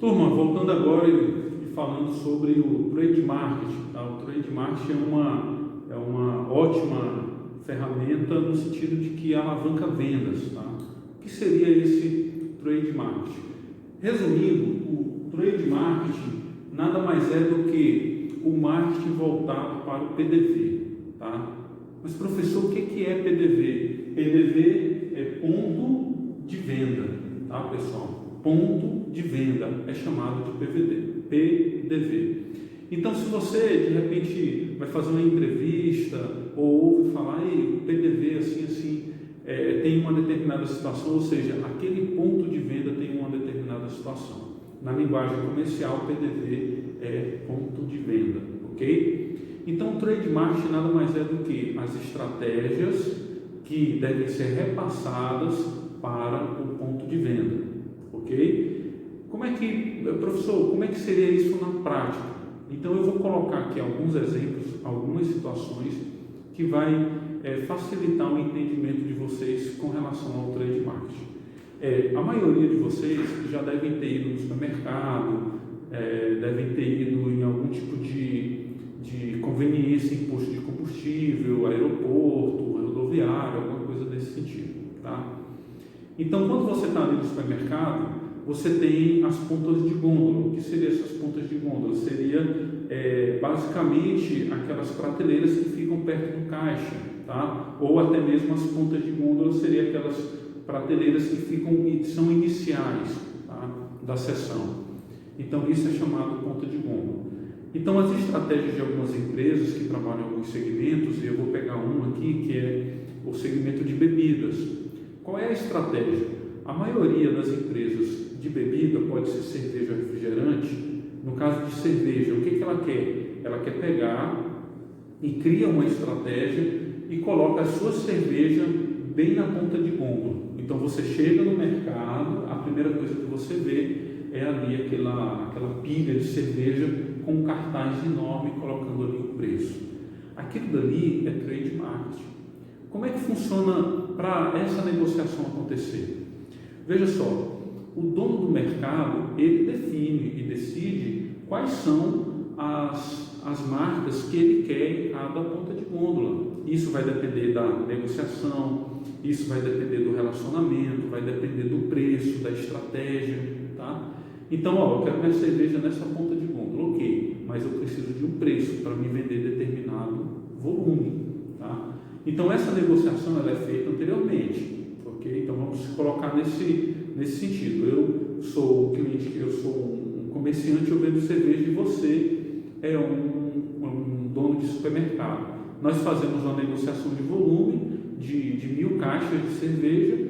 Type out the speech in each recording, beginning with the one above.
Turma, voltando agora e falando sobre o trade marketing. Tá? O trade marketing é uma ótima ferramenta no sentido de que alavanca vendas. Tá? O que seria esse trade marketing? Resumindo, o trade marketing nada mais é do que o marketing voltado para o PDV. Tá? Mas, professor, o que é PDV? PDV é ponto de venda, tá, pessoal? Ponto de venda é chamado de PDV. Então, se você de repente vai fazer uma entrevista ou ouve falar, o PDV assim, tem uma determinada situação, ou seja, aquele ponto de venda tem uma determinada situação. Na linguagem comercial, PDV é ponto de venda, ok? Então, o trade marketing nada mais é do que as estratégias que devem ser repassadas para o ponto de venda, ok? Professor, como é que seria isso na prática? Então, eu vou colocar aqui alguns exemplos, algumas situações que vai facilitar o entendimento de vocês com relação ao trade marketing. A maioria de vocês já devem ter ido no supermercado, devem ter ido em algum tipo de conveniência em posto de combustível, aeroporto, rodoviário, alguma coisa desse sentido, tá? Então, quando você está ali no supermercado, você tem as pontas de gôndola. O que seriam essas pontas de gôndola? Seria basicamente aquelas prateleiras que ficam perto do caixa, tá? Ou até mesmo as pontas de gôndola seriam aquelas prateleiras que são iniciais, tá, da sessão. Então, isso é chamado ponta de gôndola. Então, as estratégias de algumas empresas que trabalham em alguns segmentos, e eu vou pegar um aqui, que é o segmento de bebidas. Qual é a estratégia? A maioria das empresas de bebida, pode ser cerveja, refrigerante. No caso de cerveja, o que ela quer? Ela quer pegar e cria uma estratégia e coloca a sua cerveja bem na ponta de gôndola. Então, você chega no mercado, a primeira coisa que você vê é ali aquela pilha de cerveja com um cartaz enorme colocando ali o preço. Aquilo dali é trade marketing. Como é que funciona para essa negociação acontecer? Veja só, o dono do mercado, ele define e decide quais são as marcas que ele quer da ponta de gôndola. Isso vai depender da negociação, isso vai depender do relacionamento, vai depender do preço, da estratégia, tá? Então, eu quero minha cerveja nessa ponta de gôndola, ok, mas eu preciso de um preço para me vender determinado volume, tá? Então, essa negociação ela é feita anteriormente, ok? Então, vamos colocar nesse sentido. Eu sou um cliente, eu sou um comerciante, eu vendo cerveja e você é um dono de supermercado. Nós fazemos uma negociação de volume de 1000 caixas de cerveja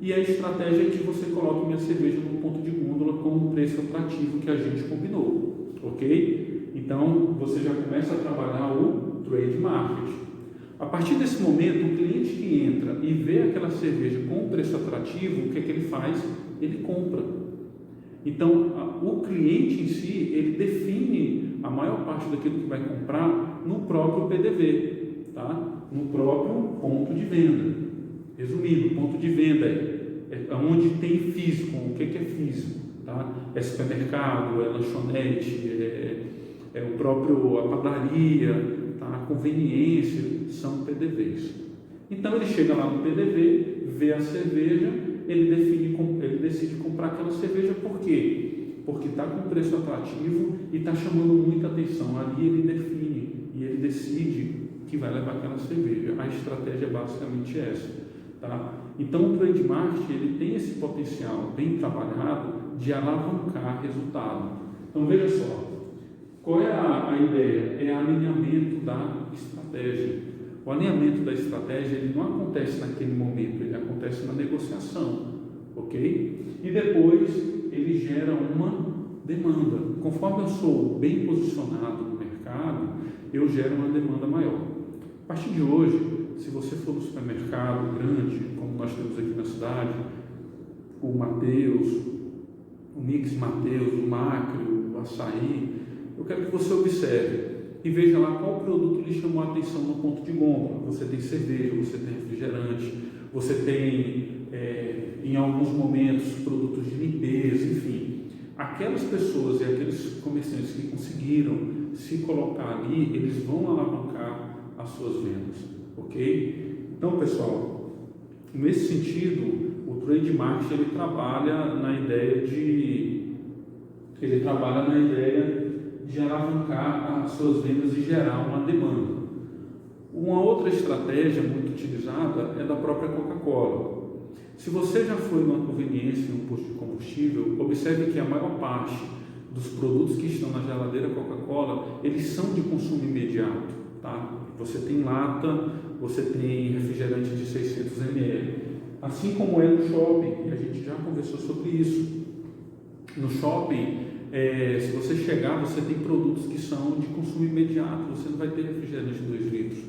e a estratégia é que você coloque minha cerveja no ponto de gôndola com um preço atrativo que a gente combinou, ok? Então, você já começa a trabalhar o trade marketing. A partir desse momento, o cliente que entra e vê aquela cerveja com um preço atrativo, o que é que ele faz? Ele compra. Então, o cliente em si, ele define a maior parte daquilo que vai comprar no próprio PDV, tá? No próprio ponto de venda. Resumindo, ponto de venda é onde tem físico. O que é físico? Tá? É supermercado, é lanchonete, é a padaria, tá? A conveniência, são PDVs. Então ele chega lá no PDV, vê a cerveja, ele decide comprar aquela cerveja. Por quê? Porque está com preço atrativo e está chamando muita atenção. Ali ele define e ele decide que vai levar aquela cerveja. A estratégia é basicamente essa. Tá? Então, o trade marketing ele tem esse potencial bem trabalhado de alavancar resultado. Então, veja só, qual é a ideia? É alinhamento da estratégia. O alinhamento da estratégia ele não acontece naquele momento, ele acontece na negociação, ok? E depois ele gera uma demanda. Conforme eu sou bem posicionado no mercado, eu gero uma demanda maior. A partir de hoje, se você for no supermercado grande, como nós temos aqui na cidade, o Mateus, o Mix Mateus, o Macro, o Açaí, eu quero que você observe e veja lá qual produto lhe chamou a atenção no ponto de gôndola. Você tem cerveja, você tem refrigerante, você tem, em alguns momentos, produtos de limpeza, enfim. aquelas pessoas e aqueles comerciantes que conseguiram se colocar ali, eles vão alavancar as suas vendas, ok? Então, pessoal, nesse sentido, o trade marketing ele trabalha na ideia de alavancar as suas vendas e gerar uma demanda. Uma outra estratégia muito utilizada é da própria Coca-Cola. Se você já foi numa conveniência, em um posto de combustível, observe que a maior parte dos produtos que estão na geladeira Coca-Cola, eles são de consumo imediato, tá? Você tem lata, você tem refrigerante de 600 ml, assim como é no shopping, e a gente já conversou sobre isso. No shopping, se você chegar, você tem produtos que são de consumo imediato, você não vai ter refrigerante de 2 litros.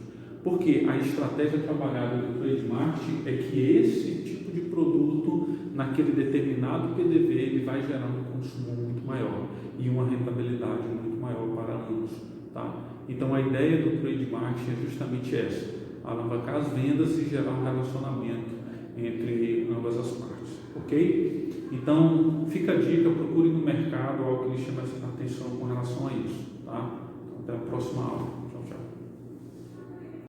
Porque a estratégia trabalhada do trade marketing é que esse tipo de produto, naquele determinado PDV, ele vai gerar um consumo muito maior e uma rentabilidade muito maior para ambos, tá? Então a ideia do trade marketing é justamente essa: alavancar as vendas e gerar um relacionamento entre ambas as partes, ok? Então fica a dica, procure no mercado algo que lhe chame a atenção com relação a isso, tá? Até a próxima aula.